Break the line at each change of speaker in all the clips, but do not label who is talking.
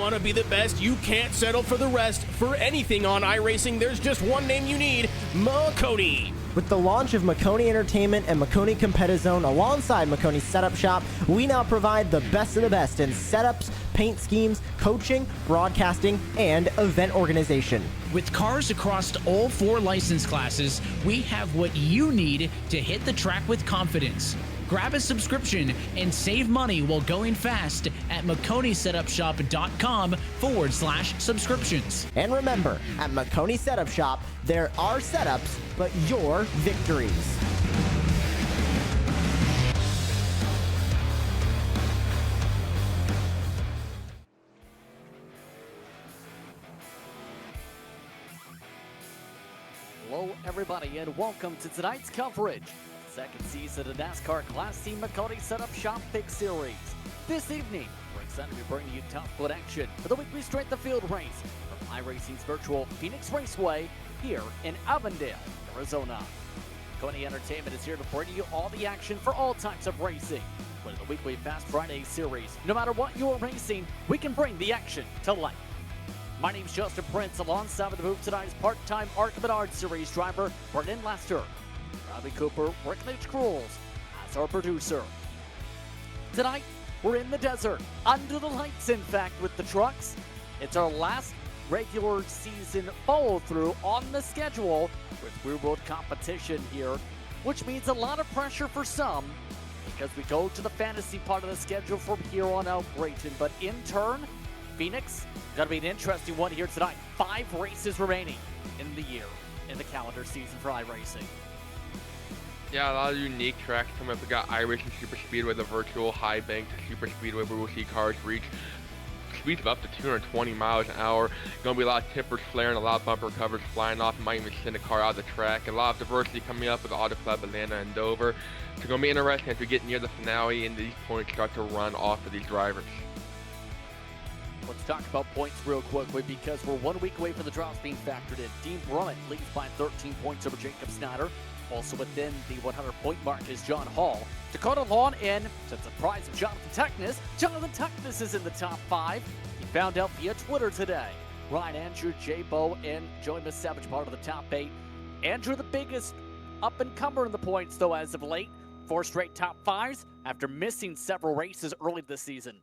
want to be the best, you can't settle for the rest. For anything on iRacing, there's just one name you need: Maconi.
With the launch of Maconi Entertainment and Maconi Competizone alongside Maconi Setup Shop, we now provide the best of the best in setups, paint schemes, coaching, broadcasting, and event organization.
With cars across all 4 license classes, we have what you need to hit the track with confidence. Grab a subscription and save money while going fast at MaconiSetupShop.com/subscriptions.
And remember, at Maconi Setup Shop, there are setups, but your victories.
Hello, everybody, and welcome to tonight's coverage. Second season of NASCAR Class C Maconi Setup Shop Big Series. This evening, we're excited to be bringing you top foot action for the weekly straight the field race from iRacing's virtual Phoenix Raceway here in Avondale, Arizona. Maconi Entertainment is here to bring you all the action for all types of racing. With the weekly Fast Friday series, no matter what you're racing, we can bring the action to life. My name's Justin Prince. Alongside of the booth tonight is part-time ARC Menard Series driver Brennan Lester. Robbie Cooper, working H. Cruels as our producer. Tonight, we're in the desert, under the lights, in fact, with the trucks. It's our last regular season follow-through on the schedule with real-world competition here, which means a lot of pressure for some because we go to the fantasy part of the schedule from here on out, Brayton. But in turn, Phoenix, going to be an interesting one here tonight. 5 races remaining in the year, in the calendar season for iRacing.
Yeah, a lot of unique tracks coming up. We got iRacing Super Speedway, the virtual high bank Super Speedway, where we'll see cars reach speeds of up to 220 miles an hour. Going to be a lot of tippers flaring, a lot of bumper covers flying off. Might even send a car out of the track. A lot of diversity coming up with Auto Club Atlanta and Dover. It's going to be interesting as we get near the finale and these points start to run off of these drivers.
Let's talk about points real quickly because we're 1 week away from the drops being factored in. Dean Brummett leads by 13 points over Jacob Snyder. Also within the 100-point mark is John Hall. Dakota Lawn in, to the surprise of Jonathan Tuckness. Jonathan Tuckness is in the top 5. He found out via Twitter today. Ryan Andrew, Jay Bowe, and Joey Savage part of the top 8. Andrew, the biggest up-and-comer in the points, though, as of late. 4 straight top 5s after missing several races early this season.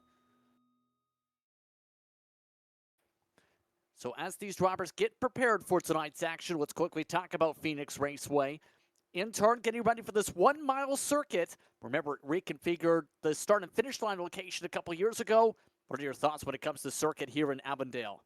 So as these drivers get prepared for tonight's action, let's quickly talk about Phoenix Raceway. In turn, getting ready for this 1-mile circuit. Remember, it reconfigured the start and finish line location a couple years ago. What are your thoughts when it comes to the circuit here in Avondale?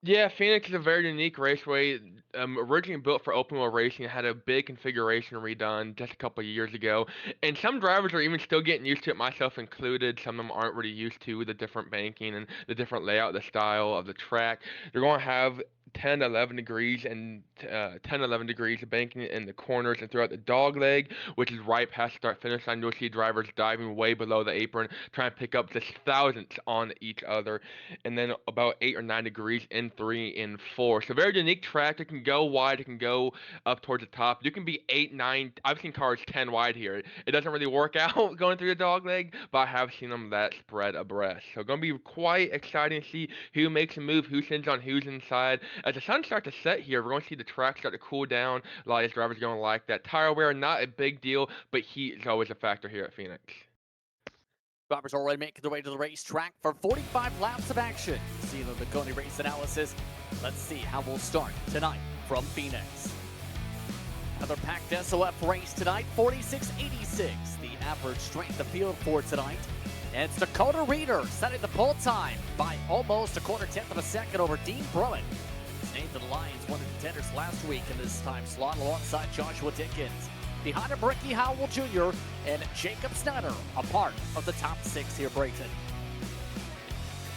Yeah, Phoenix is a very unique raceway. Originally built for open wheel racing, it had a big configuration redone just a couple of years ago. And some drivers are even still getting used to it, myself included. Some of them aren't really used to the different banking and the different layout, the style of the track. They're going to have 10 to 11 degrees and 11 degrees of banking in the corners and throughout the dog leg, which is right past start finish line. You'll see drivers diving way below the apron, trying to pick up just thousandths on each other, and then about 8 or 9 degrees in 3 and 4. So very unique track. It can go wide, it can go up towards the top. You can be 8, 9. I've seen cars 10 wide here. It doesn't really work out going through the dog leg, but I have seen them that spread abreast. So going to be quite exciting to see who makes a move, who sends on who's inside. As the sun starts to set here, we're going to see the track start to cool down. A lot of these drivers are going to like that. Tire wear, not a big deal, but heat is always a factor here at Phoenix.
Drivers already making their way to the racetrack for 45 laps of action. See the Maconi race analysis. Let's see how we'll start tonight from Phoenix. Another packed S.O.F. race tonight, 46.86. The average strength of field for tonight. And it's Dakota Reeder setting the pole time by almost a 1/4 of a second over Dean Brummett. Nathan Lyons, one of the contenders last week in this time slot alongside Joshua Dickens. Behind him, Ricky Howell Jr. and Jacob Snyder, a part of the top 6 here, Brayton.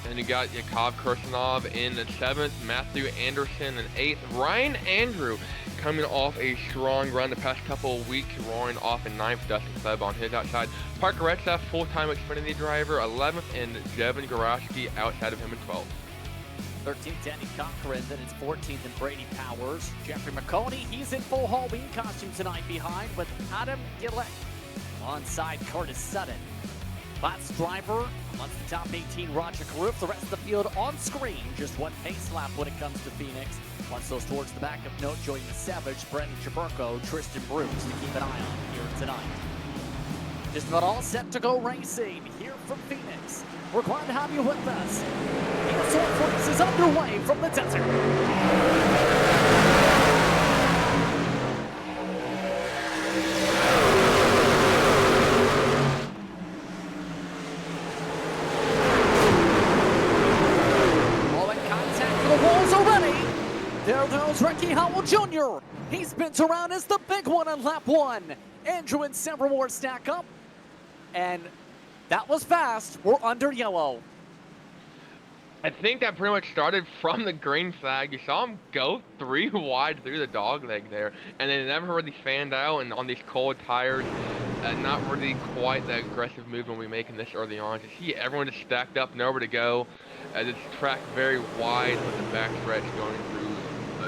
Then you got Yakov Kirsanov in the 7th, Matthew Anderson in 8th, Ryan Andrew coming off a strong run the past couple of weeks, roaring off in 9th, Dustin Kleb on his outside. Parker Retzlaff, full-time Xfinity driver, 11th, and Devin Garaski outside of him in 12th.
13th, Danny Cochran, then it's 14th, and Brady Powers. Jeffrey Maconi, he's in full Halloween costume tonight behind with Adam Gillette alongside Curtis Sutton. Last driver, Once the top 18, Roger Karoof, the rest of the field on screen. Just one pace lap when it comes to Phoenix. Once those towards the back of note, join the Savage, Brendan Chaburko, Tristan Bruce to keep an eye on here tonight. Just about all set to go racing here from Phoenix. We're glad to have you with us. The S.O.F race is underway from the desert. There goes Ricky Howell Jr. He spins around as the big one on lap 1. Andrew and several more stack up. And that was fast. We're under yellow.
I think that pretty much started from the green flag. You saw him go 3 wide through the dog leg there. And they never really fanned out. And on these cold tires, not really quite the aggressive movement we make in this early on. You see everyone just stacked up, nowhere to go. This track very wide with the backstretch going through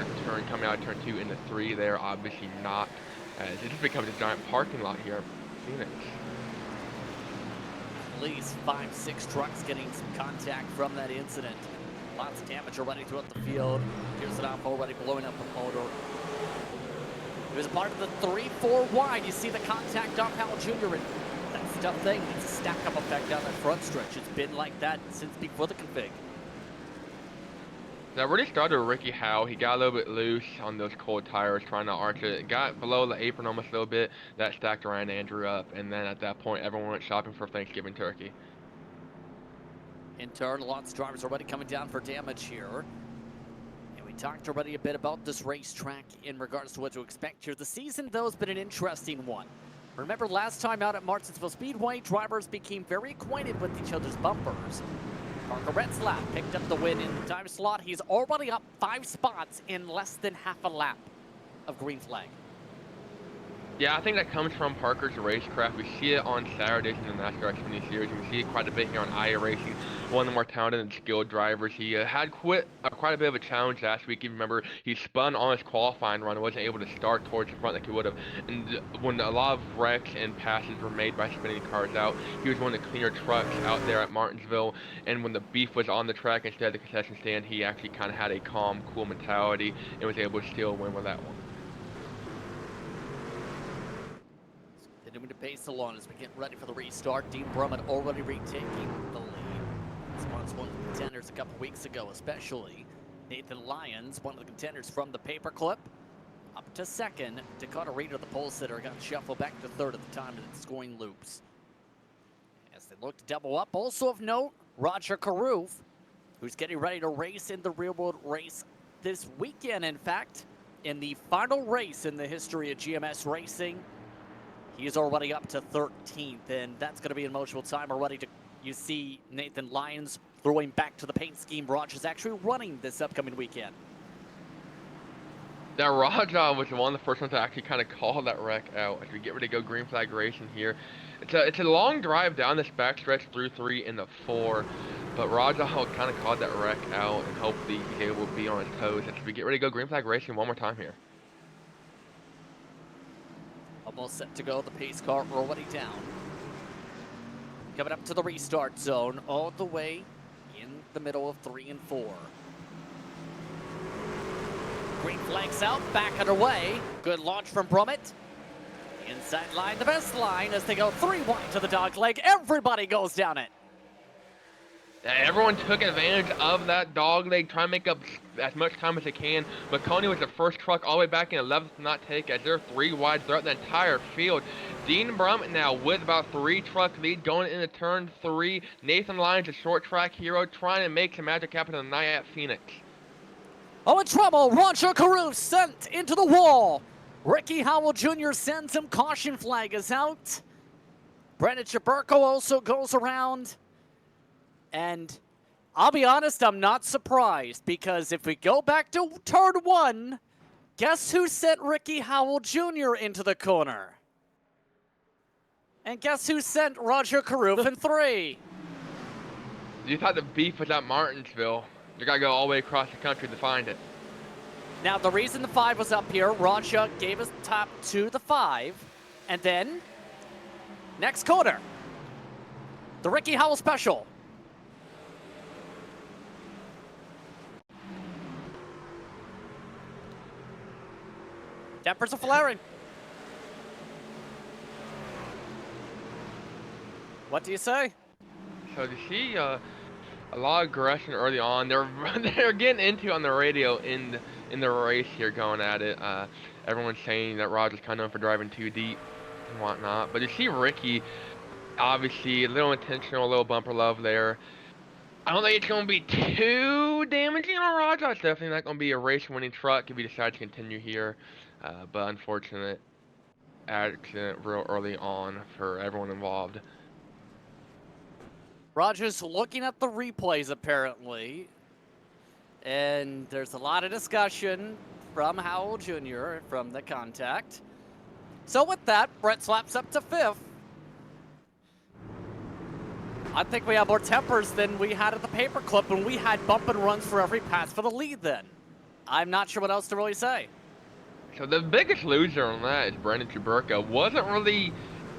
a turn coming out of turn 2 into 3 there. Obviously not. It just becomes a giant parking lot here in Phoenix.
At least 5-6 trucks getting some contact from that incident. Lots of damage already throughout the field. Here's an off already blowing up the motor. It was a part of the 3-4 wide. You see the contact off Howell Jr. And that's the tough thing. It's a stack-up effect down that front stretch. It's been like that since before the config.
That really started with Ricky Howell. He got a little bit loose on those cold tires, trying to arch it. Got below the apron almost a little bit. That stacked Ryan Andrew up, and then at that point, everyone went shopping for Thanksgiving turkey.
In turn, lots of drivers already coming down for damage here. And we talked already a bit about this racetrack in regards to what to expect here. The season, though, has been an interesting one. Remember last time out at Martinsville Speedway, drivers became very acquainted with each other's bumpers. Parker Retzlaff picked up the win in the time slot. He's already up 5 spots in less than half a lap of green flag.
Yeah, I think that comes from Parker's racecraft. We see it on Saturdays in the NASCAR Xfinity Series. We see it quite a bit here on iRacing. One of the more talented and skilled drivers. He had quite a bit of a challenge last week. You remember he spun on his qualifying run and wasn't able to start towards the front like he would have. And when a lot of wrecks and passes were made by spinning cars out, he was one of the cleaner trucks out there at Martinsville. And when the beef was on the track instead of the concession stand, he actually kind of had a calm, cool mentality and was able to still win with that one.
Continuing to pace along as we get ready for the restart. Dean Brummett already retaking the lead. This was one of the contenders a couple weeks ago, especially. Nathan Lyons, one of the contenders from the paperclip, up to second. Dakota Reeder, the pole sitter, got shuffled back to third at the time of the scoring loops. As they look to double up, also of note, Roger Karoof, who's getting ready to race in the real world race this weekend, in fact, in the final race in the history of GMS racing. He is already up to 13th, and that's going to be an emotional time already. You see Nathan Lyons throwing back to the paint scheme Roger's actually running this upcoming weekend.
That Raja was one of the first ones to actually kind of call that wreck out as we get ready to go green flag racing here. It's a long drive down this backstretch through 3 into 4, but Raja kind of called that wreck out, and hopefully he's able to be on his toes as we get ready to go green flag racing one more time here.
Almost set to go, the pace car already down. Coming up to the restart zone, all the way in the middle of 3 and 4. Green flags out, back underway. Good launch from Brummett. Inside line, the best line as they go 3 wide to the dog leg. Everybody goes down it.
Everyone took advantage of that dog leg, trying to make up as much time as they can. Maconi was the first truck all the way back in 11th to not take as they're 3 wide throughout the entire field. Dean Brummett now with about 3 truck lead going into turn 3. Nathan Lyons, a short track hero, trying to make some magic happen tonight at Phoenix.
Oh, in trouble. Roger Karoof sent into the wall. Ricky Howell Jr. sends him. Caution flag is out. Brendan Chaburko also goes around. And I'll be honest, I'm not surprised, because if we go back to turn 1, guess who sent Ricky Howell Jr. into the corner? And guess who sent Roger Karoof in 3?
You thought the beef was at Martinsville. You gotta go all the way across the country to find it.
Now, the reason the 5 was up here, Roger gave us top to the 5. And then, next corner, the Ricky Howell special. Tempers are flaring. What do you say?
So you see a lot of aggression early on. They're getting into on the radio in the race here, going at it. Everyone's saying that Roger's kind of known for driving too deep and whatnot. But you see Ricky, obviously a little intentional, a little bumper love there. I don't think it's going to be too damaging on Roger. It's definitely not going to be a race-winning truck if he decides to continue here. But unfortunate accident real early on for everyone involved.
Rogers looking at the replays apparently, and there's a lot of discussion from Howell Jr. from the contact. So with that, Brett slaps up to 5th. I think we have more tempers than we had at the paperclip when we had bump and runs for every pass for the lead then. I'm not sure what else to really say.
So the biggest loser on that is Brandon Chuburka. Wasn't really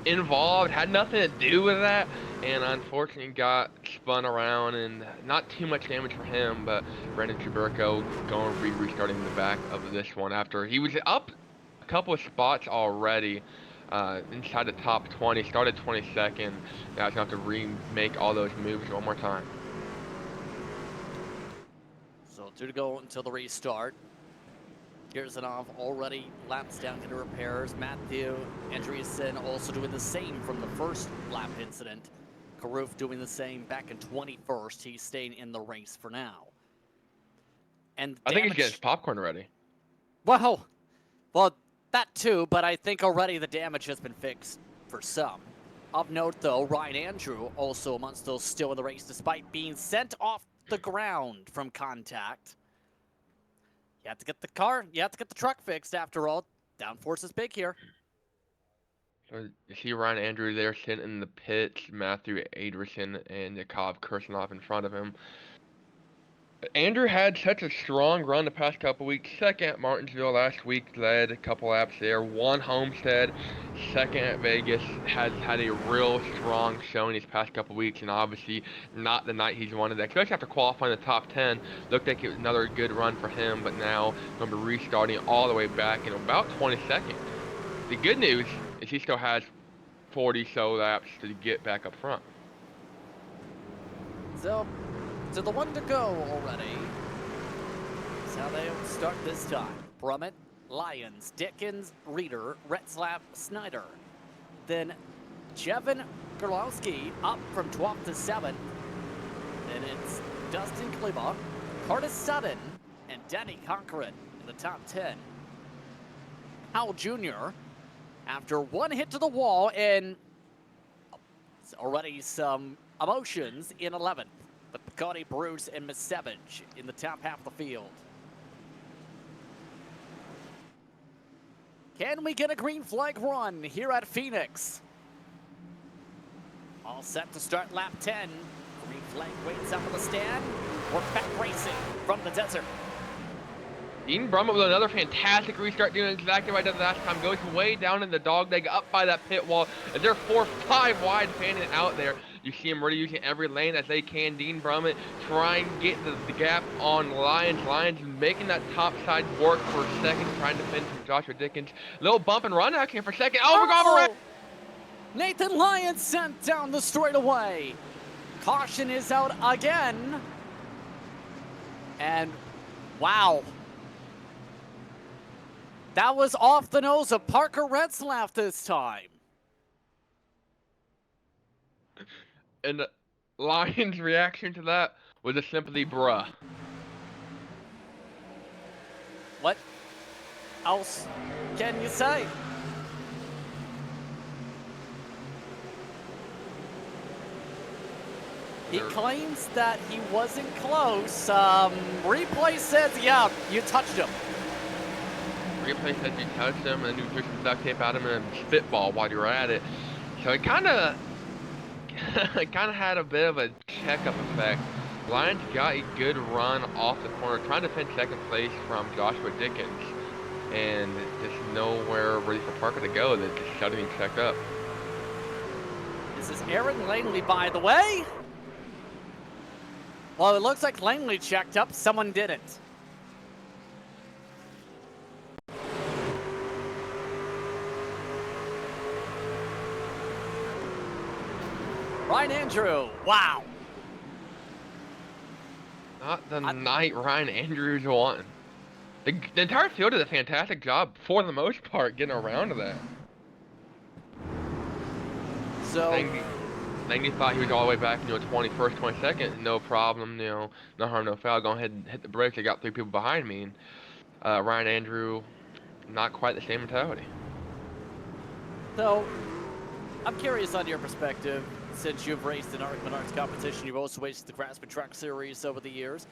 involved, had nothing to do with that, and unfortunately got spun around, and not too much damage for him, but Brandon Chuburka going to be restarting the back of this one after he was up a couple of spots already. Inside the top 20, started 22nd. Now he's going to have to remake all those moves one more time.
So 2 to go until the restart. Kirzanov already laps down to the repairs. Matthew Andreessen also doing the same from the first lap incident. Karuf doing the same back in 21st. He's staying in the race for now. And
I think he's getting his popcorn ready.
Well, that too, but I think already the damage has been fixed for some. Of note, though, Ryan Andrew also amongst those still in the race despite being sent off the ground from contact. You have to get the truck fixed after all. Downforce is big here.
So you see Ryan Andrew there sitting in the pits, Matthew Adrison and Yakov Kirsanov in front of him. Andrew had such a strong run the past couple weeks. Second at Martinsville last week, led a couple laps there. Won Homestead. Second at Vegas, has had a real strong showing these past couple weeks, and obviously not the night he's wanted, especially after qualifying the top 10. Looked like it was another good run for him, but now going to be restarting all the way back in about 22nd. The good news is he still has 40 so laps to get back up front.
So, to the 1 to go already. That's how they start this time. Brummett, Lyons, Dickens, Reeder, Retzlaff, Snyder. Then Jevin Gorlowski up from 12th to 7th. Then it's Dustin Kleba, Curtis Sutton, and Denny Conquerin in the top 10. Howell Jr., after one hit to the wall and already some emotions in 11th. But Maconi, Bruce, and Misevich in the top half of the field. Can we get a green flag run here at Phoenix? All set to start lap 10. Green flag waits up on the stand. We're back racing from the desert.
Dean Brummett with another fantastic restart, doing exactly what I did last time. Goes way down in the dog leg, up by that pit wall. And they're 4-5 wide fanning it out there. You see him really using every lane as they can. Dean Brummett trying to get the gap on Lyons. Lyons making that top side work for a second, trying to finish from Joshua Dickens. Little bump and run action for second. Oh, we're going
Nathan Lyons sent down the straightaway. Caution is out again. And wow. That was off the nose of Parker Retzlaff this time.
And Lyons' reaction to that was a simply bruh.
What else can you say? He claims that he wasn't close. Replay says, yeah, you touched him.
Replay says you touched him, and you threw some duct tape at him and spitball while you were at it. So it kind of had a bit of a checkup effect. Lyons got a good run off the corner, trying to defend second place from Joshua Dickens, and just nowhere ready for Parker to go. That just shutting him checked up.
This is Aaron Langley, by the way. Well, it looks like Langley checked up. Someone didn't. Ryan Andrew, wow.
Not the night Ryan Andrews won. The entire field did a fantastic job, for the most part, getting around to that.
So
90 thought he was all the way back, 21st, 22nd, no problem, no harm, no foul. Go ahead and hit the brakes. I got 3 people behind me, and Ryan Andrew, not quite the same mentality.
So, I'm curious on your perspective, since you've raced in Arc Menards competition, you've also raced the Craftsman Truck Series over the years.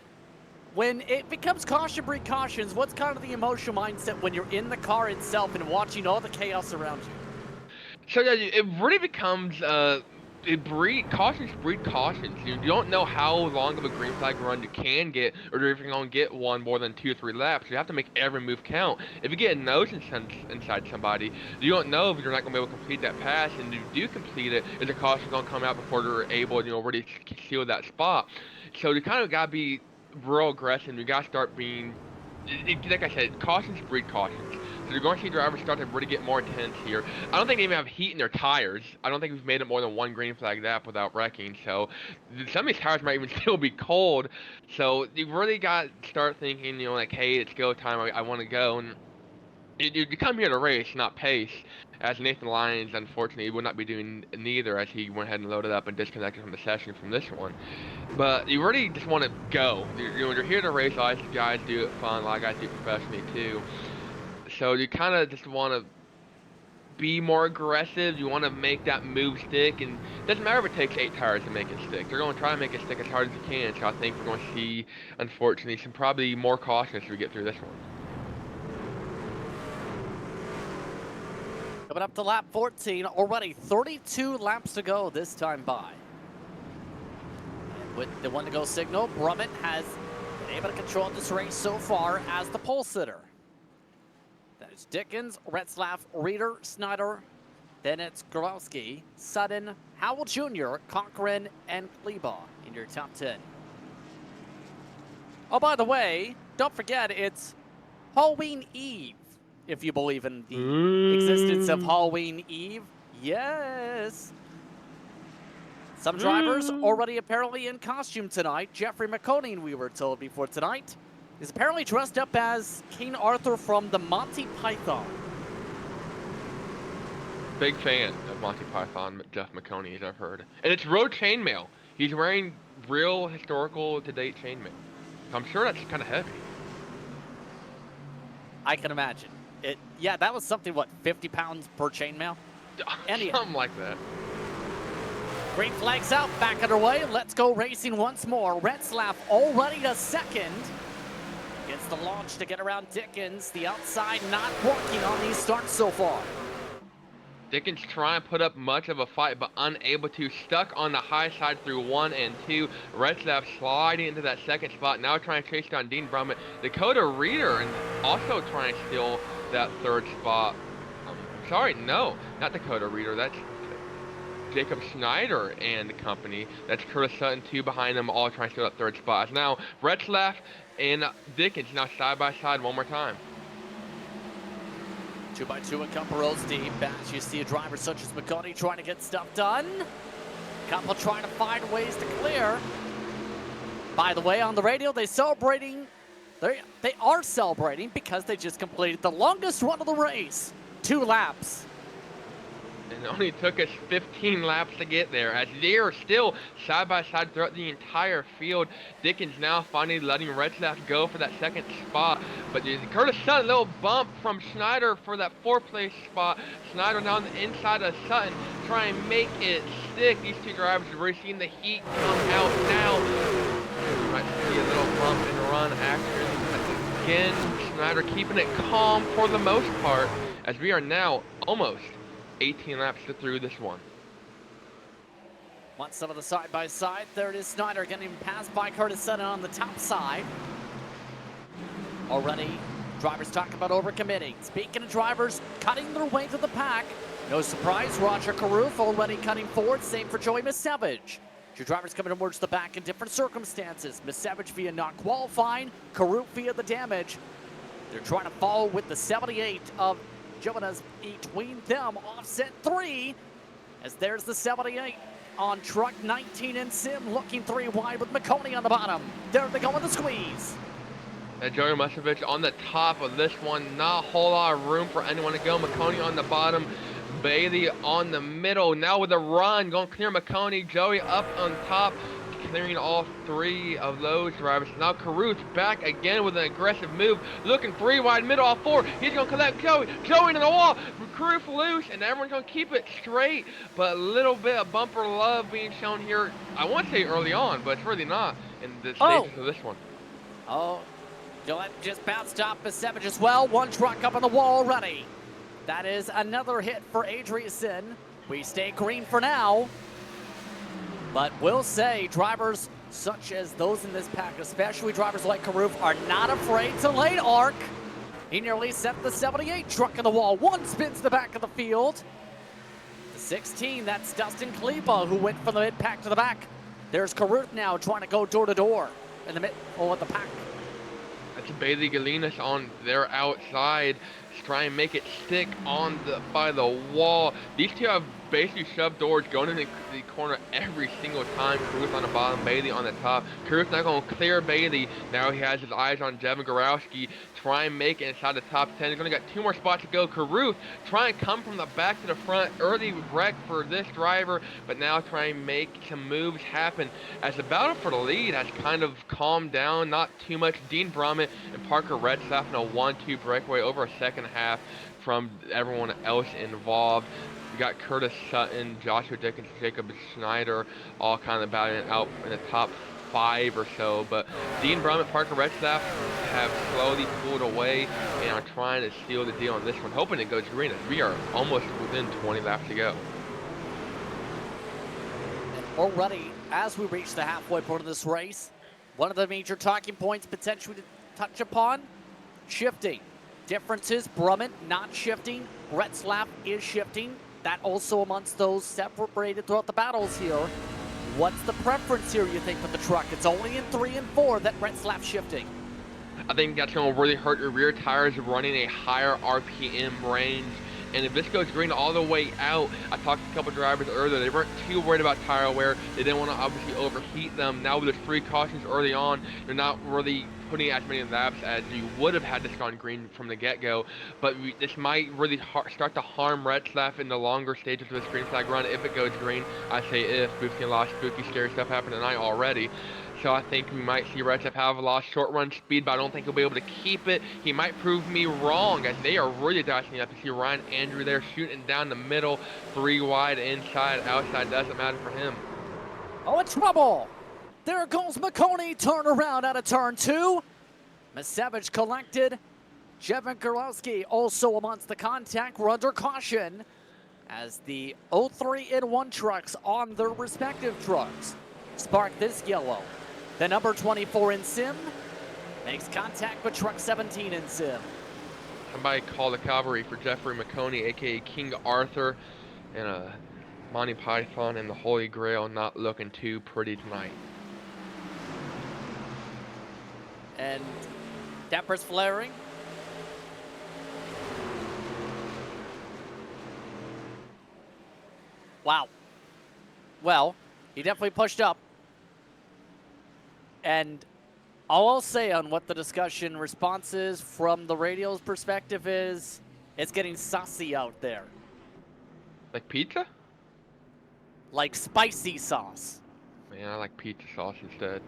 When it becomes caution precautions, what's kind of the emotional mindset when you're in the car itself and watching all the chaos around you?
So yeah, it really becomes cautions breed cautions. You don't know how long of a green flag run you can get, or if you're gonna get one more than 2 or 3 laps. You have to make every move count. If you get a nose inside somebody, you don't know if you're not gonna be able to complete that pass, and if you do complete it, is the caution gonna come out before they're able to really seal that spot? So you kind of gotta be real aggressive. You gotta start being like I said, cautions breed cautions. So you're going to see drivers start to really get more intense here. I don't think they even have heat in their tires. I don't think we've made it more than 1 green flag lap without wrecking. So some of these tires might even still be cold. So you really got to start thinking, like, hey, it's go time. I want to go. And you come here to race, not pace. As Nathan Lyons, unfortunately, would not be doing neither, as he went ahead and loaded up and disconnected from the session from this one. But you really just want to go. You're here to race. A lot of guys do it fun. A lot of guys do it professionally too. So you kind of just want to be more aggressive. You want to make that move stick, and it doesn't matter if it takes 8 tires to make it stick. They're going to try and make it stick as hard as you can. So I think we're going to see, unfortunately, some probably more caution as we get through this one.
Coming up to lap 14, already 32 laps to go this time by. And with the one to go signal, Brummett has been able to control this race so far as the pole sitter. That is Dickens, Retzlaff, Reeder, Snyder. Then it's Growski, Sutton, Howell Jr., Cochran, and Kleba in your top 10. Oh, by the way, don't forget it's Halloween Eve. If you believe in the existence of Halloween Eve. Yes. Some drivers already apparently in costume tonight. Jeffrey Maconi, we were told before tonight, is apparently dressed up as King Arthur from the Monty Python.
Big fan of Monty Python, Jeff Maconi, as I've heard. And it's real chainmail. He's wearing real historical to-date chainmail. I'm sure that's kind of heavy.
I can imagine. Yeah, that was something, what, 50 pounds per chainmail?
Something like that.
Green flags out, back underway. Let's go racing once more. Retzlaff already to second. Gets the launch to get around Dickens. The outside not working on these starts so far.
Dickens trying to put up much of a fight, but unable to. Stuck on the high side through 1 and 2. Retzlaff sliding into that second spot. Now trying to chase down Dean Brummett. Dakota Reeder and also trying to steal that 3rd spot. Sorry, no, not Dakota Reeder. That's Jacob Schneider and company. That's Curtis Sutton, 2 behind them, all trying to steal that 3rd spot. Now Retzlaff and Dickens now side by side one more time.
2x2 a couple rows deep. As you see drivers such as Maconi trying to get stuff done. Couple trying to find ways to clear. By the way, on the radio, they are celebrating because they just completed the longest run of the race. 2 laps.
And it only took us 15 laps to get there, as they are still side by side throughout the entire field. Dickens now finally letting Retzlaff go for that 2nd spot, but Curtis Sutton, a little bump from Schneider for that 4th place spot. Schneider now on the inside of Sutton, try and make it stick. These 2 drivers are really seeing the heat come out now. You might see a little bump and run action. Again, Schneider keeping it calm for the most part, as we are now almost 18 laps through this one.
Want some of the side-by-side. There it is, Snyder getting passed by Curtis Sutton on the top side. Already, drivers talk about overcommitting. Speaking of drivers cutting their way to the pack, no surprise, Roger Carruth already cutting forward. Same for Joey Misevich. 2 drivers coming towards the back in different circumstances. Misevich via not qualifying, Carruth via the damage. They're trying to follow with the 78 of Jonas between them, offset 3, as there's the 78. on truck 19 in sim, looking 3 wide with Maconi on the bottom. There they go with the squeeze.
Joey Musovich on the top of this one. Not a whole lot of room for anyone to go. Maconi on the bottom. Bailey on the middle. Now with a run, going to clear Maconi. Joey up on top, clearing all 3 of those drivers. Now Caruth back again with an aggressive move. Looking 3 wide, middle off 4. He's going to collect Joey. Joey into the wall. Caruth loose, and everyone's going to keep it straight. But a little bit of bumper love being shown here. I want to say early on, but it's really not in the stages of this one.
Oh, Gillette just bounced off Macevich as well. 1 truck up on the wall already. That is another hit for Adriason. We stay green for now. But we'll say drivers such as those in this pack, especially drivers like Caruth, are not afraid to late arc. He nearly sent the 78 truck in the wall. 1 spins the back of the field. The 16, that's Dustin Kleba, who went from the mid pack to the back. There's Caruth now trying to go door to door in the mid or the pack.
That's Bailey Galinas on their outside. Try and make it stick on by the wall. These 2 have basically shoved doors going in the corner every single time. Caruth on the bottom, Bailey on the top. Caruth not going to clear Bailey. Now he has his eyes on Devin Gorowski. Try and make it inside the top 10. He's only got 2 more spots to go. Caruth try and come from the back to the front. Early wreck for this driver, but now try and make some moves happen. As the battle for the lead has kind of calmed down, not too much. Dean Brummett and Parker Retzlaff in a 1-2 breakaway over a second half from everyone else involved. We got Curtis Sutton, Joshua Dickens, Jacob Schneider, all kind of battling it out in the top 5 or so. But Dean Brummett, Parker Retzlaff have slowly pulled away and are trying to seal the deal on this one, hoping it goes green. We are almost within 20 laps to go.
And already, as we reach the halfway point of this race, one of the major talking points potentially to touch upon, shifting. Differences, Brummett not shifting, Retzlaff is shifting. That also amongst those separated throughout the battles here. What's the preference here, you think, with the truck? It's only in 3 and 4 that Retzlaff's shifting.
I think that's going to really hurt your rear tires running a higher RPM range. And if this goes green all the way out, I talked to a couple drivers earlier, they weren't too worried about tire wear. They didn't want to obviously overheat them. Now with those 3 cautions early on, you're not really putting as many laps as you would have had this gone green from the get-go. But this might really start to harm Retzlaff in the longer stages of this green flag run if it goes green. I say if. We've seen a lot of spooky, scary stuff happen tonight already. So I think we might see Retzlaff have a lot of short run speed, but I don't think he'll be able to keep it. He might prove me wrong, as they are really dicing up. You see Ryan Andrew there shooting down the middle, 3 wide, inside, outside, doesn't matter for him.
Oh, it's trouble. There goes Maconi, turn around out of turn 2. Macevich collected. Jevin Gorowski also amongst the contact. We're under caution as the 03 and 1 trucks on their respective trucks spark this yellow. The number 24 in sim makes contact with truck 17 in sim.
Somebody call the cavalry for Jeffrey Maconi, aka King Arthur, and Monty Python and the Holy Grail not looking too pretty tonight.
And dampers flaring. Wow. Well, he definitely pushed up. And all I'll say on what the discussion response is from the radio's perspective is it's getting saucy out there.
Like pizza?
Like spicy sauce.
Man, I like pizza sauce instead.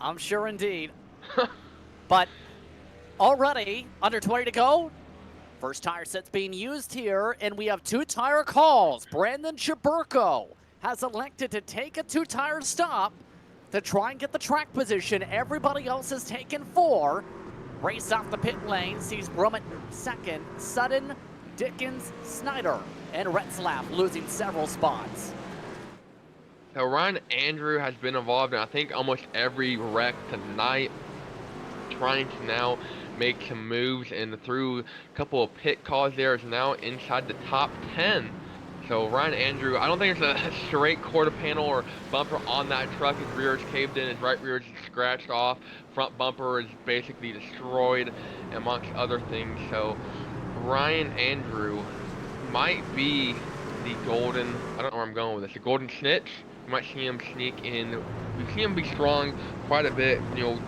I'm sure indeed. But already under 20 to go. First tire set's being used here, and we have 2 tire calls. Brandon Chaburko has elected to take a 2-tire stop to try and get the track position. Everybody else has taken 4. Race off the pit lane sees Brummett second, Sutton, Dickens, Snyder, and Retzlaff losing several spots.
So Ryan Andrew has been involved in I think almost every wreck tonight, trying to now make some moves, and through a couple of pit calls there is now inside the top 10. So Ryan Andrew, I don't think there's a straight quarter panel or bumper on that truck. His rear is caved in, his right rear is scratched off, front bumper is basically destroyed, amongst other things. So Ryan Andrew might be the golden, I don't know where I'm going with this, the golden snitch. You might see him sneak in. We've seen him be strong quite a bit.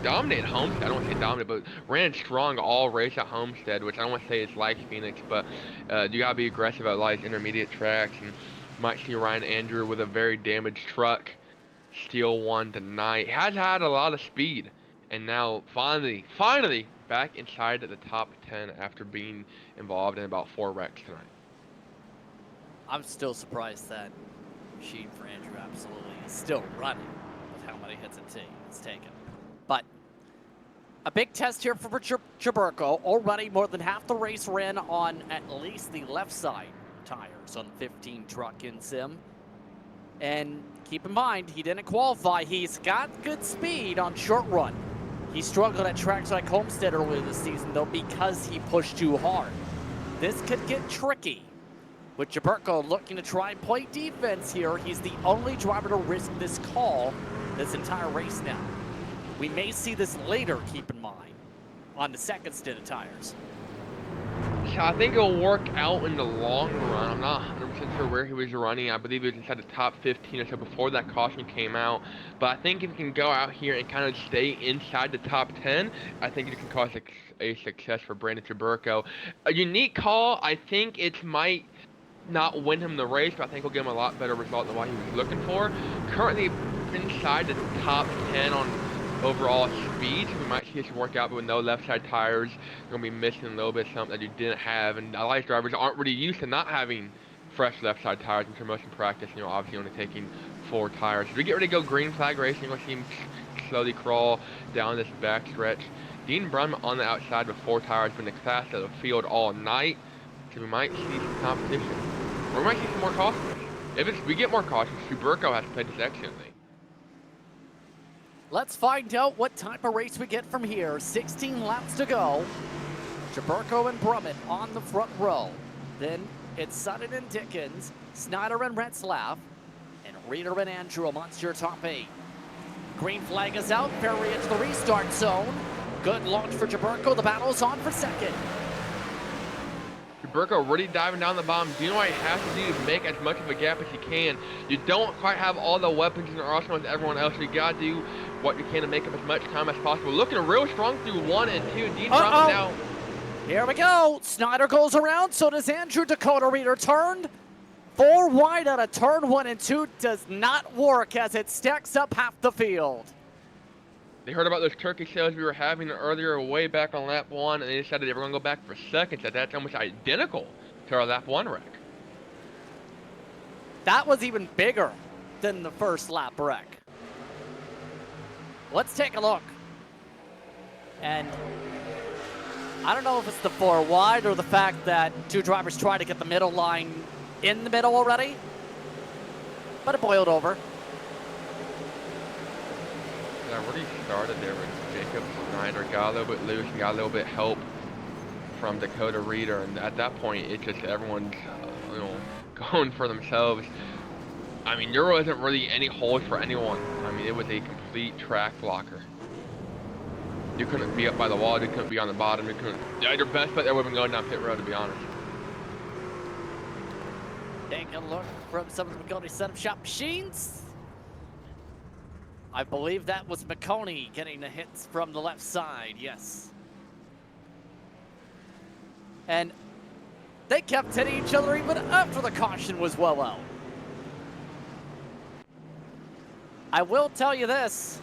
Dominate Homestead. I don't want to say dominate, but ran strong all race at Homestead, which I don't want to say is like Phoenix, but you gotta be aggressive at a lot of these intermediate tracks. And you might see Ryan Andrew with a very damaged truck steal one tonight. He has had a lot of speed, and now finally back inside the top 10 after being involved in about 4 wrecks tonight.
I'm still surprised that Machine for Andrew absolutely is still running with how many hits it's taken. But a big test here for Jaburko. Already more than half the race ran on at least the left side tires on the 15 truck in Sim. And keep in mind, he didn't qualify. He's got good speed on short run. He struggled at tracks like Homestead earlier this season, though, because he pushed too hard. This could get tricky. With Jaburko looking to try and play defense here, he's the only driver to risk this call this entire race now. We may see this later, keep in mind, on the second stint of tires.
So I think it'll work out in the long run. I'm not 100% sure where he was running. I believe he was inside the top 15 or so before that caution came out. But I think if he can go out here and kind of stay inside the top 10, I think it can cause a success for Brandon Jaburko. A unique call. I think it might not win him the race, but I think he'll give him a lot better result than what he was looking for. Currently inside the top 10 on overall speed. We might see this work out, but with no left side tires, you're going to be missing a little bit of something that you didn't have. And a lot of drivers aren't really used to not having fresh left side tires in promotion practice, obviously only taking 4 tires. As we get ready to go green flag racing, you're going to see him slowly crawl down this back stretch. Dean Brunman on the outside with 4 tires, been the fastest of the field all night. So we might see some competition. Or we might see some more cautions. If we get more cautions, Jaburko has played this excellently.
Let's find out what type of race we get from here. 16 laps to go. Jaburko and Brumman on the front row. Then it's Sutton and Dickens, Snyder and Retzlaff, and Reeder and Andrew amongst your top 8. Green flag is out, Ferry into the restart zone. Good launch for Jaburko. The battle's on for second.
Jaburko really diving down the bottom, doing what he has to do to make as much of a gap as he can. You don't quite have all the weapons in your arsenal as everyone else. You gotta do what you can to make up as much time as possible. Looking real strong through 1 and 2. Dean Brumman now.
Here we go. Snyder goes around, so does Andrew. Dakota Reeder turned 4 wide out of turn 1 and 2. Does not work as it stacks up half the field.
They heard about those turkey sales we were having earlier way back on lap 1, and they decided they were going to go back for seconds. That's almost identical to our lap 1 wreck.
That was even bigger than the first lap wreck. Let's take a look. And I don't know if it's the 4 wide or the fact that 2 drivers tried to get the middle line in the middle already, but it boiled over.
Yeah, really started there with Jacob Snyder, got a little bit loose and got a little bit help from Dakota Reeder, and at that point, it's just everyone's going for themselves. I mean, there wasn't really any hold for anyone. I mean, it was a complete track blocker. You couldn't be up by the wall, you couldn't be on the bottom, you couldn't. Yeah, your best bet there would have been going down pit road, to be honest.
Take a look from some of the Maconi setup shop machines. I believe that was Maconi getting the hits from the left side, yes. And they kept hitting each other even after the caution was well out. I will tell you this.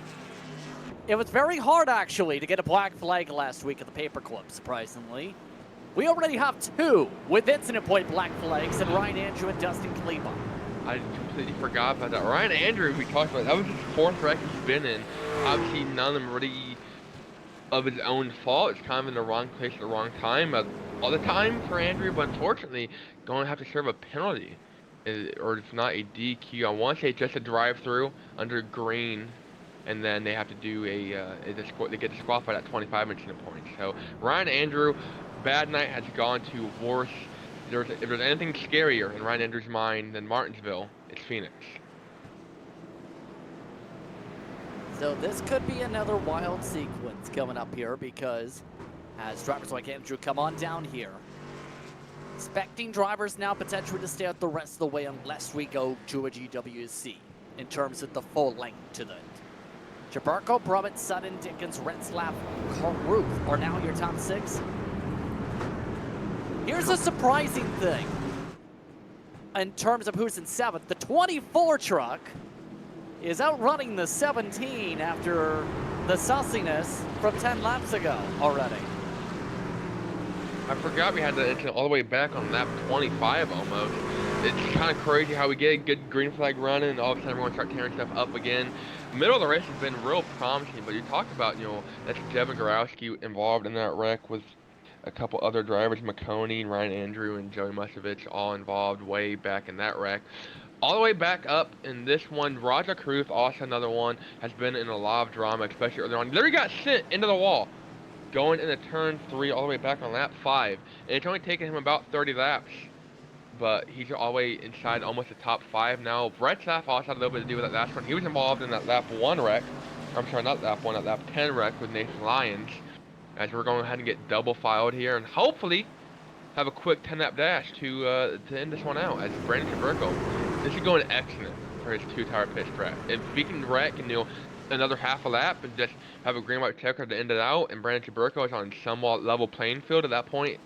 It was very hard, actually, to get a black flag last week at the paperclip, surprisingly. We already have 2 with incident point black flags, and Ryan Andrew and Dustin Kleba.
I completely forgot about that. Ryan Andrew, we talked about, that was his 4th wreck he's been in. Obviously, none of them really of his own fault. It's kind of in the wrong place at the wrong time all the time for Andrew, but unfortunately, going to have to serve a penalty, or if not a DQ. I want to say just a drive-through under green, and then they have to do they get disqualified at 25 incident points. So Ryan Andrew, bad night has gone to worse. If there's anything scarier in Ryan Andrews' mind than Martinsville, it's Phoenix.
So this could be another wild sequence coming up here, because as drivers like Andrew come on down here, Expecting drivers now potentially to stay out the rest of the way unless we go to a GWC in terms of the full length to the Chaburko, Brummett, Sutton, Dickens, Retzlaff, Ruth are now your top 6. Here's a surprising thing in terms of who's in 7th. The 24 truck is outrunning the 17 after the sussiness from 10 laps ago already.
I forgot we had the incident all the way back on lap 25 almost. It's kind of crazy how we get a good green flag running and all of a sudden we're going to start tearing stuff up again. Middle of the race has been real promising, but you talk about, that's Devin Gorowski involved in that wreck with a couple other drivers, Maconi, Ryan Andrew, and Joey Musovich all involved way back in that wreck. All the way back up in this one, Raja Karuth, also another one, has been in a lot of drama, especially earlier on. He literally got sent into the wall going into turn 3 all the way back on lap 5. And it's only taken him about 30 laps. But he's all the way inside almost the top 5 now. Retzlaff also had a little bit to do with that last one. He was involved in that lap 1 wreck. I'm sorry, not lap 1, that lap 10 wreck with Nathan Lyons. As we're going ahead and get double filed here and hopefully have a quick 10-lap dash to end this one out. As Brandon Chaburko, this is going excellent for his 2-tire pit strat. If we can wreck and another half a lap and just have a green white checker to end it out, and Brandon Chaburko is on somewhat level playing field at that point,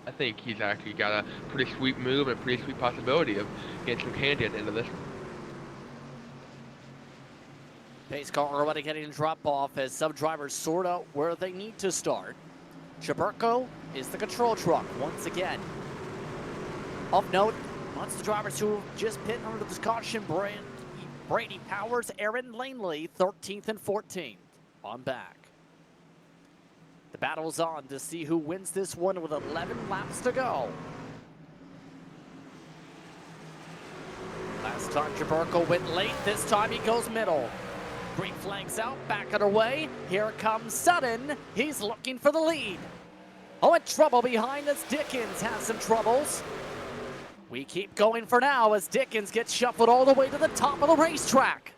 I think he's actually got a pretty sweet move and a pretty sweet possibility of getting some candy at the end of this one.
Pace car already getting a drop off as some drivers sort out where they need to start. Chaburko is the control truck once again. Of note, amongst the drivers who just pit under this caution, Brady Powers, Aaron Langley, 13th and 14th on back. The battle's on to see who wins this one with 11 laps to go. Last time Chaburko went late, this time he goes middle. Green flags out, back underway. Here comes Sutton. He's looking for the lead. Oh, and trouble behind as Dickens has some troubles. We keep going for now as Dickens gets shuffled all the way to the top of the racetrack.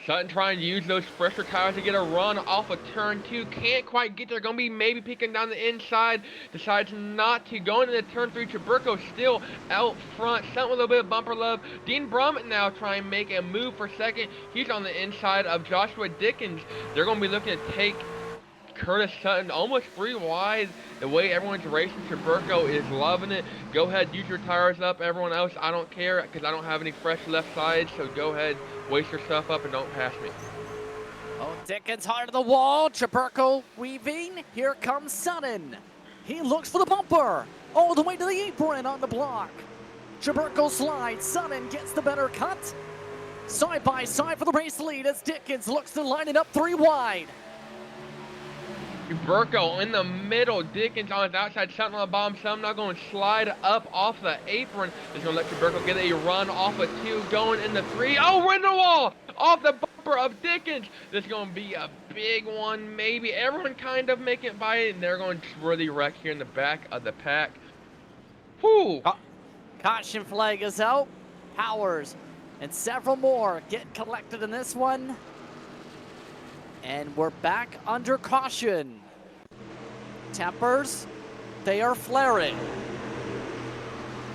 Sutton trying to use those fresher tires to get a run off of turn 2. Can't quite get there. Going to be maybe peeking down the inside. Decides not to. Going into turn 3. Chaburko still out front. Sutton with a little bit of bumper love. Dean Brummett now trying to make a move for second. He's on the inside of Joshua Dickens. They're going to be looking to take Curtis Sutton almost 3 wide. The way everyone's racing, Chaburko is loving it. Go ahead, use your tires up. Everyone else, I don't care because I don't have any fresh left sides. So go ahead, waste your stuff up and don't pass me.
Oh, Dickens hard to the wall. Chaburko weaving. Here comes Sutton. He looks for the bumper. All the way to the apron on the block. Chaburko slides. Sutton gets the better cut. Side by side for the race lead as Dickens looks to line it up 3 wide.
Chaburko in the middle, Dickens on his outside, Sutton on the bottom, Sutton now going to slide up off the apron. Is going to let Chaburko get a run off of 2, going into 3. Oh, we're in the wall! Off the bumper of Dickens. This is going to be a big one, maybe. Everyone kind of making it by it, and they're going to really wreck here in the back of the pack. Whew!
Caution flag is out. Powers and several more get collected in this one. And we're back under caution. Tempers, they are flaring.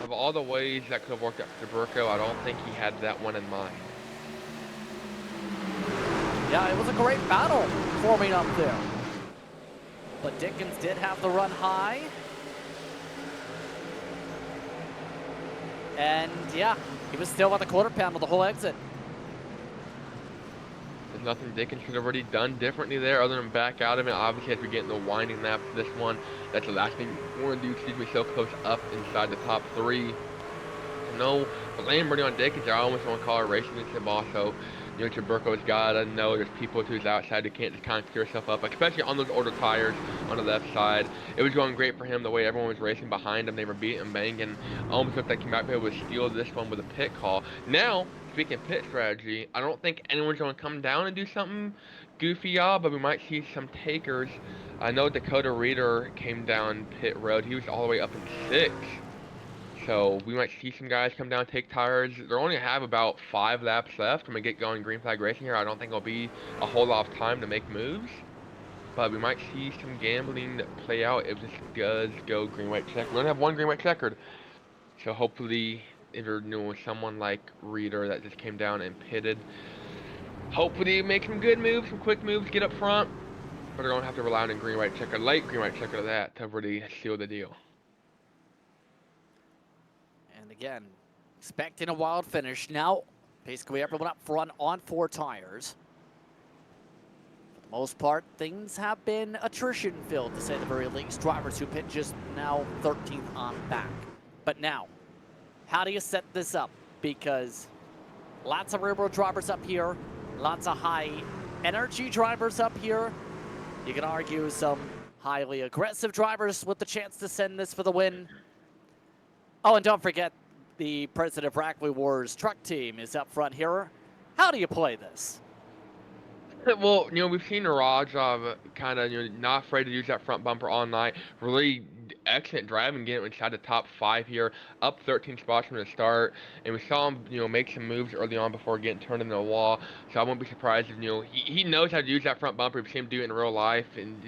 Of all the ways that could have worked out for Chaburko, I don't think he had that one in mind.
Yeah, it was a great battle forming up there. But Dickens did have the run high. And yeah, he was still on the quarter panel the whole exit.
There's nothing Dickens should have already done differently there other than back out of it. Obviously, as we get in the winding lap for this one, that's the last thing we want to do, because we're so close up inside the top 3. No blame really on Dickens. I almost want to call it racing against him also. Chaburko's got to know there's people to his outside who can't just kind of clear yourself up, especially on those older tires on the left side. It was going great for him the way everyone was racing behind him. They were beating him, banging. Almost looked like he might be able to steal this one with a pit call. Now, speaking of pit strategy, I don't think anyone's going to come down and do something goofy, y'all, but we might see some takers. I know Dakota Reeder came down pit road. He was all the way up in 6th. So we might see some guys come down and take tires. They only have about 5 laps left when we get going green flag racing here. I don't think it'll be a whole lot of time to make moves. but we might see some gambling play out if this does go green-white check. We only have one green-white checkered, so hopefully, if you're new, someone like Reader that just came down and pitted, hopefully make some good moves, some quick moves, get up front, but I don't have to rely on a green-white checker, late green-white checker to that to really seal the deal.
And again, expecting a wild finish. Now, basically everyone up front on 4 tires. For the most part, things have been attrition-filled, to say the very least. Drivers who pit just now 13th on back. But now, how do you set this up? Because lots of rear-wheel drivers up here, lots of high-energy drivers up here. You can argue some highly aggressive drivers with the chance to send this for the win. Oh, and don't forget, the president of Rackley Wars truck team is up front here. How do you play this?
Well, we've seen Raja kind of, not afraid to use that front bumper all night. Really excellent driving, getting inside the top 5 here, up 13 spots from the start. And we saw him, make some moves early on before getting turned into the wall. So I won't be surprised if, he knows how to use that front bumper. We've seen him do it in real life, and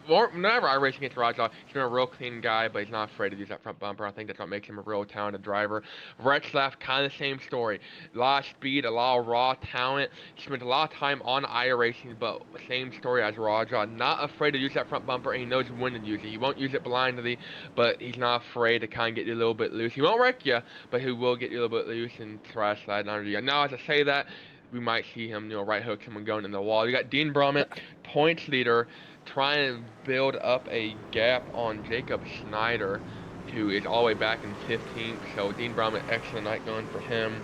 whenever I race against Raja, he's been a real clean guy, but he's not afraid to use that front bumper. I think that's what makes him a real talented driver. Retzlaff, kind of the same story. A lot of speed, a lot of raw talent. He spent a lot of time on iRacing, but same story as Raja. Not afraid to use that front bumper, and he knows when to use it. He won't use it blindly, but he's not afraid to kind of get you a little bit loose. He won't wreck you, but he will get you a little bit loose and try to slide under you. Now, as I say that, we might see him, right hook someone going in the wall. You got Dean Brummett, points leader, trying to build up a gap on Jacob Snyder, who is all the way back in 15th. So Dean Brummett, excellent night going for him.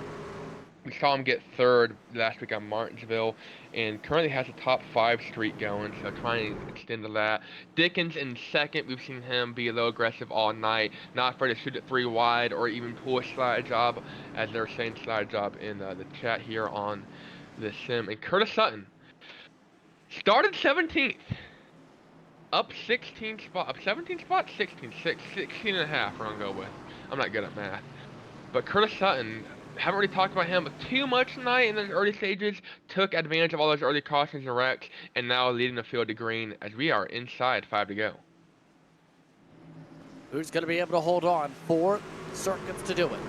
We saw him get 3rd last week on Martinsville, and currently has a top 5 streak going, so trying to extend to that. Dickens in 2nd, we've seen him be a little aggressive all night, not afraid to shoot it 3 wide or even pull a slide job, as they're saying slide job in the chat here on the sim. And Curtis Sutton started 17th. Up 16 spots, up 17 spots, 16 and a half we're gonna go with. I'm not good at math. But Curtis Sutton, haven't really talked about him too much tonight in those early stages, took advantage of all those early cautions and wrecks, and now leading the field to green as we are inside 5 to go.
Who's going to be able to hold on? 4 circuits to do it.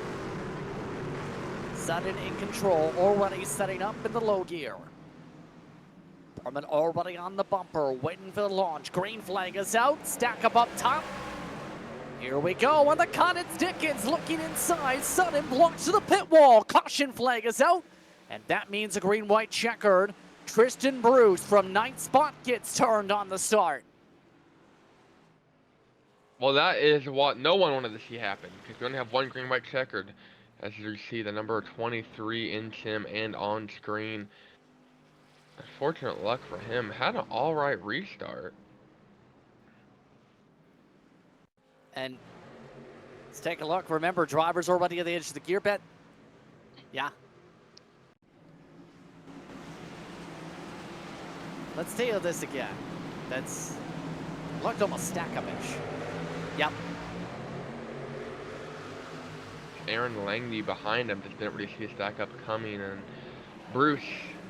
Sutton in control, already setting up in the low gear. Berman already on the bumper, waiting for the launch. Green flag is out, stack up top. Here we go on the cut, it's Dickens looking inside. Sutton blocks to the pit wall, caution flag is out. And that means a green-white checkered. Tristan Bruce from 9th spot gets turned on the start.
Well, that is what no one wanted to see happen, because we only have one green-white checkered. As you see, the number 23 in sim and on screen. Unfortunate luck for him. Had an alright restart.
And let's take a look. Remember, drivers already at the edge of the gear bed. Yeah. Let's tail this again. That's looked almost stack-up-ish. Yep.
Aaron Langley behind him just didn't really see a stack up coming, and Bruce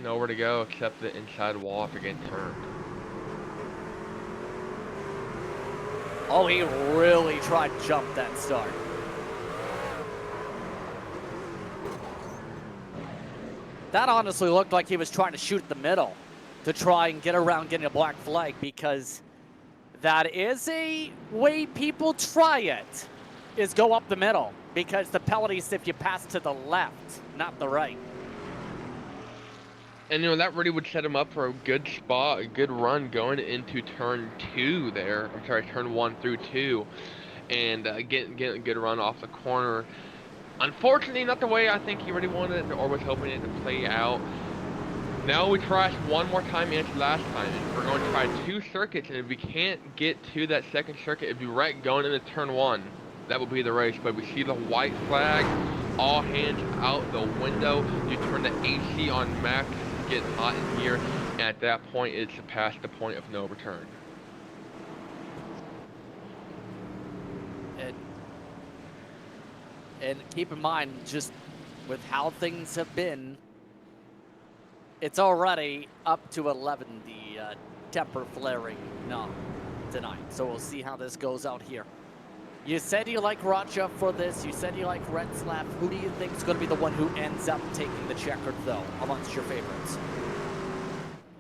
nowhere to go except the inside wall after getting turned.
Oh, he really tried to jump that start. That honestly looked like he was trying to shoot at the middle to try and get around getting a black flag, because that is a way people try it, is go up the middle, because the penalty is if you pass to the left, not the right.
And that really would set him up for a good spot, a good run going into turn 2 there. I'm sorry, turn 1 through 2. And getting a good run off the corner. Unfortunately, not the way I think he really wanted it or was hoping it to play out. Now we try one more time as last time. And we're going to try 2 circuits, and if we can't get to that second circuit, if we wreck going into turn 1, that will be the race. But we see the white flag, all hands out the window. You turn the AC on max, get hot in here, and at that point it's past the point of no return.
And keep in mind, just with how things have been, it's already up to 11. The temper flaring tonight. So we'll see how this goes out here. You said you like Raja for this. You said you like Retzlaff. Who do you think is going to be the one who ends up taking the checkered, though, amongst your favorites?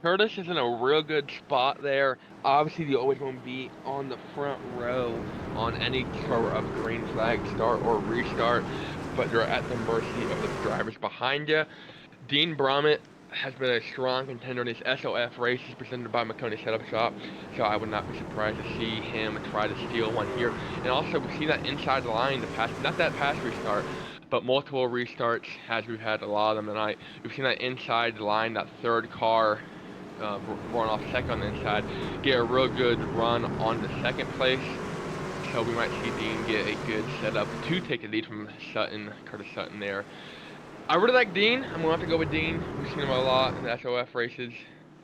Curtis is in a real good spot there. Obviously, you always want to be on the front row on any sort of green flag start or restart, but you're at the mercy of the drivers behind you. Dean Brommett has been a strong contender in these S.O.F races presented by Maconi Setup Shop, so I would not be surprised to see him try to steal one here. And also, we see that inside line, not that pass restart, but multiple restarts, as we've had a lot of them tonight. We've seen that inside line, that third car run off second on the inside, get a real good run on the second place. So we might see Dean get a good setup to take the lead from Curtis Sutton there. I really like Dean. I'm going to have to go with Dean. We've seen him a lot in the S.O.F races.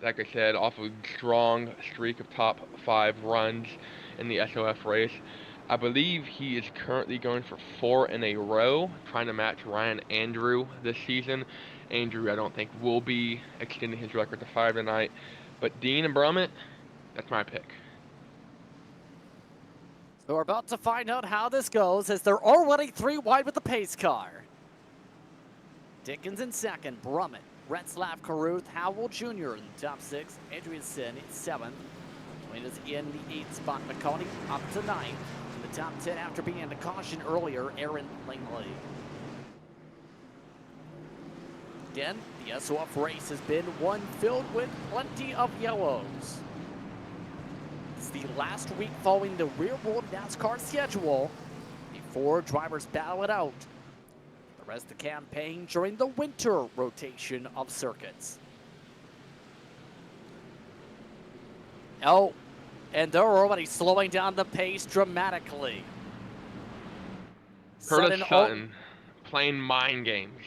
Like I said, off a strong streak of top 5 runs in the S.O.F race. I believe he is currently going for 4 in a row, trying to match Ryan Andrew this season. Andrew, I don't think, will be extending his record to 5 tonight. But Dean and Brummett, that's my pick.
So we're about to find out how this goes as they're already 3 wide with the pace car. Dickens in second, Brummett, Retzlaff, Caruth, Howell Jr. in the top 6, Andreessen in 7th. Is in the 8th spot, Maconi up to 9th. In the top 10 after being in a caution earlier, Aaron Langley. Again, the S.O.F race has been one filled with plenty of yellows. It's the last week following the real-world NASCAR schedule before drivers battle it out the rest of the campaign during the winter rotation of circuits. Oh, and they're already slowing down the pace dramatically.
Curtis Sutton playing mind games.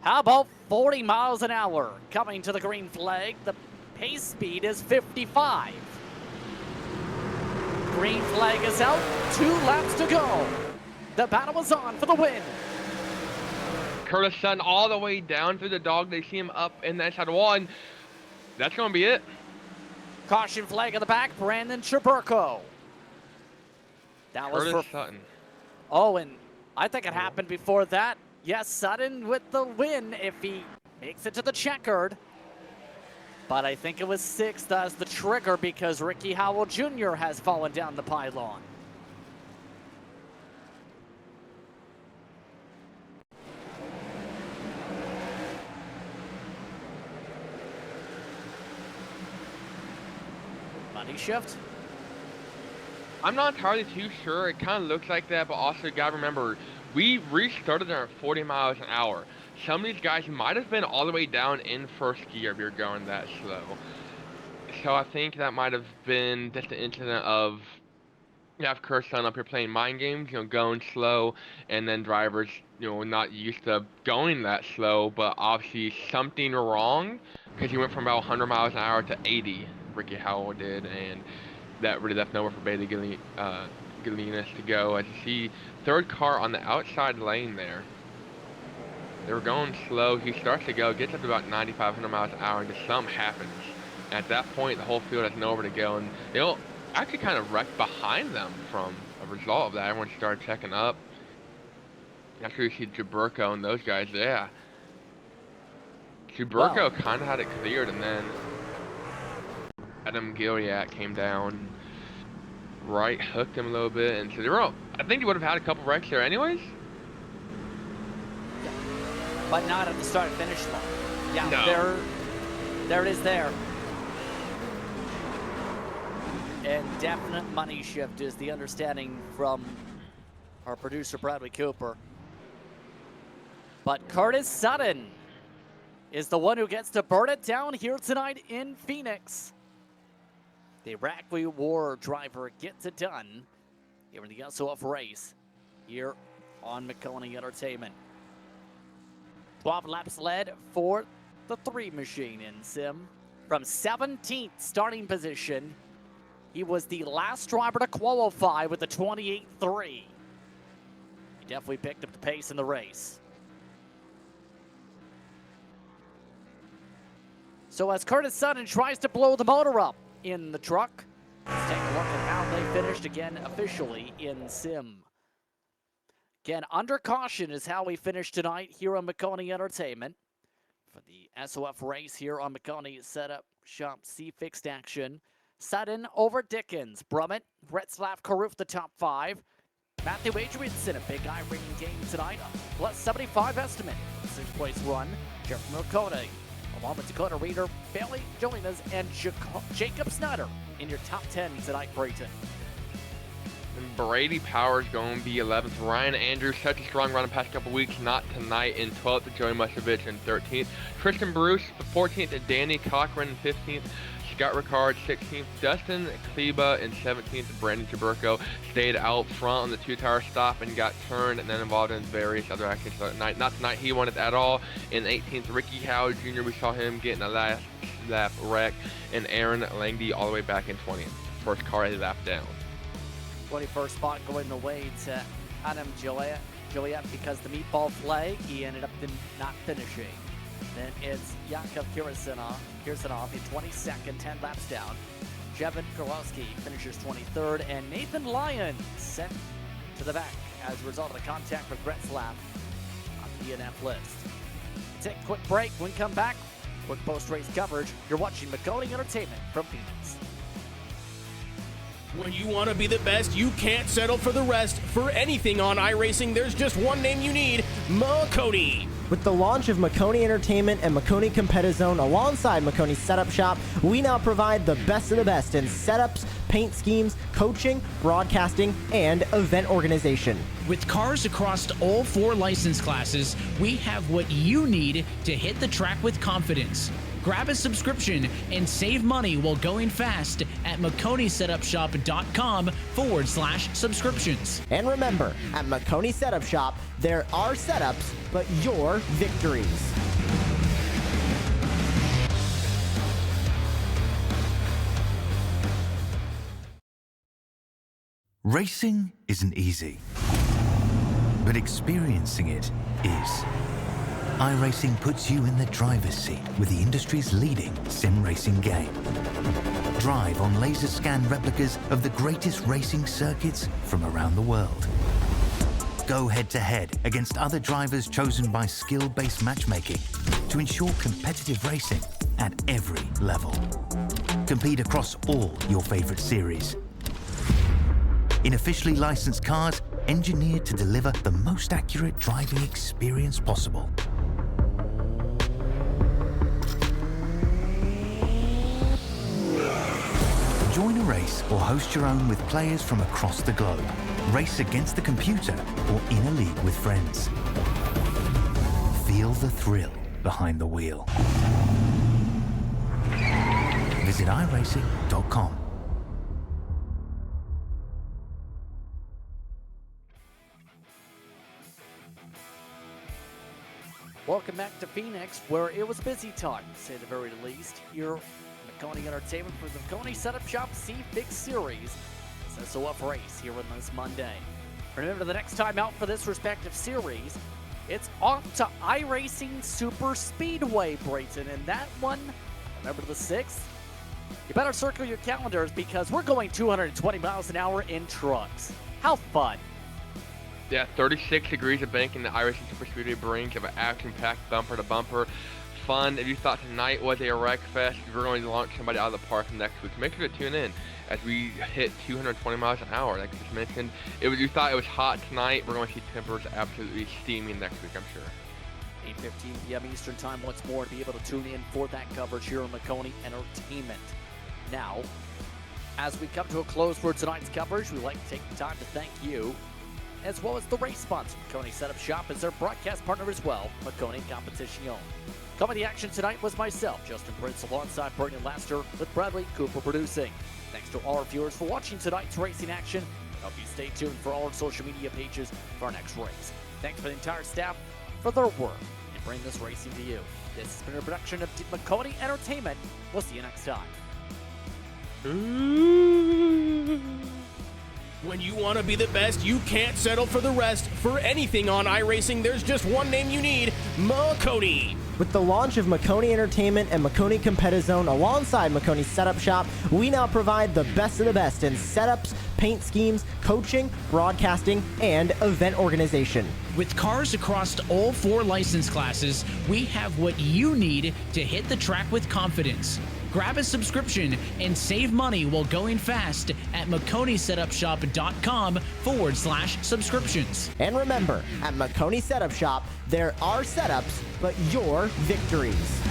How about 40 miles an hour coming to the green flag? The pace speed is 55. Green flag is out, 2 laps to go. The battle is on for the win.
Curtis Sutton all the way down through the dog. They see him up in the inside wall, and that's going to be it.
Caution flag in the back, Brandon Chaburko. That was
Curtis
for
Sutton.
Oh, and I think it happened before that. Yes, Sutton with the win if he makes it to the checkered. But I think it was 6th as the trigger because Ricky Howell Jr. has fallen down the pylon. Money shift.
I'm not entirely too sure. It kind of looks like that, but also you gotta remember, we restarted there at 40 miles an hour. Some of these guys might have been all the way down in first gear if you're going that slow. So I think that might have been just an incident of you have Kirsten up here playing mind games, going slow, and then drivers, not used to going that slow, but obviously something wrong because he went from about 100 miles an hour to 80, Ricky Howell did, and that really left nowhere for Bailey Galinas to go. As you see, third car on the outside lane there. They were going slow. He starts to go, gets up to about 9,500 miles an hour, and just something happens. And at that point, the whole field has nowhere to go, and they'll actually kind of wrecked behind them from a result of that. Everyone started checking up. After you see Chaburko and those guys, yeah. Chaburko kind of had it cleared, and then Adam Gilliat came down, right hooked him a little bit, and so they were all, I think he would have had a couple wrecks there anyways.
Yeah. But not at the start-finish line. Yeah,
no.
There it is there. And definite money shift is the understanding from our producer, Bradley Cooper. But Curtis Sutton is the one who gets to burn it down here tonight in Phoenix. The Rackley War driver gets it done here in the S.O.F race here on Maconi Entertainment. 12 laps led for the 3 machine in Sim. From 17th starting position, he was the last driver to qualify with the 28.3. He definitely picked up the pace in the race. So as Curtis Sutton tries to blow the motor up in the truck, let's take a look at how they finished again officially in sim. Again, under caution is how we finished tonight here on Maconi Entertainment. For the S.O.F race here on Maconi Setup Shop C Fixed Action. Sutton over Dickens. Brummett, Retzlaff, Karuf, the top 5. Matthew Adrianson, a big I-rating game tonight. Plus 75 estimate. 6th place run. Jeff Maconi, along with Dakota Reeder, Bailey Jolinas, and Jacob Snyder in your top 10 tonight, Brayton.
And Brady Powers going to be 11th. Ryan Andrews, such a strong run the past couple weeks, not tonight in 12th. Joey Musovich in 13th. Tristan Bruce, 14th. And Danny Cochran in 15th. Scott Ricard, 16th. Dustin Kleba in 17th. Brandon Jaburko stayed out front on the 2-tire stop and got turned and then involved in various other actions. So not tonight, he won it at all. In 18th, Ricky Howe Jr., we saw him getting a last lap wreck. And Aaron Langdy all the way back in 20th. First car a lap down.
21st spot going the way to Adam Joliet because the meatball flag, he ended up not finishing. Then it's Yakov Kirsanov in 22nd, 10 laps down. Jevin Gorlowski finishes 23rd, and Nathan Lyon sent to the back as a result of the contact with Retzlaff on the DNF list. Take a quick break. When we come back, quick post-race coverage. You're watching Maconi Entertainment from Phoenix.
When you want to be the best, you can't settle for the rest. For anything on iRacing, there's just one name you need, Maconi.
With the launch of Maconi Entertainment and Maconi Competizone alongside Maconi Setup Shop, we now provide the best of the best in setups, paint schemes, coaching, broadcasting, and event organization.
With cars across all 4 license classes, we have what you need to hit the track with confidence. Grab a subscription and save money while going fast at MaconiSetupShop.com/subscriptions.
And remember, at Maconi Setup Shop, there are setups, but your victories.
Racing isn't easy, but experiencing it is. iRacing puts you in the driver's seat with the industry's leading sim racing game. Drive on laser scan replicas of the greatest racing circuits from around the world. Go head-to-head against other drivers chosen by skill-based matchmaking to ensure competitive racing at every level. Compete across all your favorite series. In officially licensed cars, engineered to deliver the most accurate driving experience possible. Join a race or host your own with players from across the globe. Race against the computer or in a league with friends. Feel the thrill behind the wheel. Visit iRacing.com.
Welcome back to Phoenix, where it was busy time, to say the very least, here at Maconi Entertainment for the Maconi Setup Shop C-Fix Series. It's S.O.F race here on this Monday. Remember, the next time out for this respective series, it's off to iRacing Super Speedway, Brayton, and that one, November the 6th, you better circle your calendars because we're going 220 miles an hour in trucks. How fun!
Yeah, 36 degrees of banking the iRacing Super Speedway brings of an action-packed bumper-to-bumper fun. If you thought tonight was a wreck fest, we're going to launch somebody out of the park next week. Make sure to tune in as we hit 220 miles an hour. Like I just mentioned, you thought it was hot tonight. We're going to see temperatures absolutely steaming next week, I'm sure.
8:15 p.m. Eastern Time once more to be able to tune in for that coverage here on Maconi Entertainment. Now, as we come to a close for tonight's coverage, we'd like to take the time to thank you, as well as the race sponsor, Maconi Setup Shop, as their broadcast partner as well, Maconi Competition. Coming the action tonight was myself, Justin Prince, alongside Brendan Laster, with Bradley Cooper producing. Thanks to all our viewers for watching tonight's racing action. I hope you stay tuned for all our social media pages for our next race. Thanks for the entire staff for their work in bringing this racing to you. This has been a production of Maconi Entertainment. We'll see you next time.
When you want to be the best, you can't settle for the rest. For anything on iRacing, there's just one name you need, Maconi.
With the launch of Maconi Entertainment and Maconi Competizone alongside Maconi Setup Shop, we now provide the best of the best in setups, paint schemes, coaching, broadcasting, and event organization.
With cars across all 4 license classes, we have what you need to hit the track with confidence. Grab a subscription and save money while going fast at MaconiSetupShop.com/subscriptions.
And remember, at Maconi Setup Shop, there are setups, but your victories.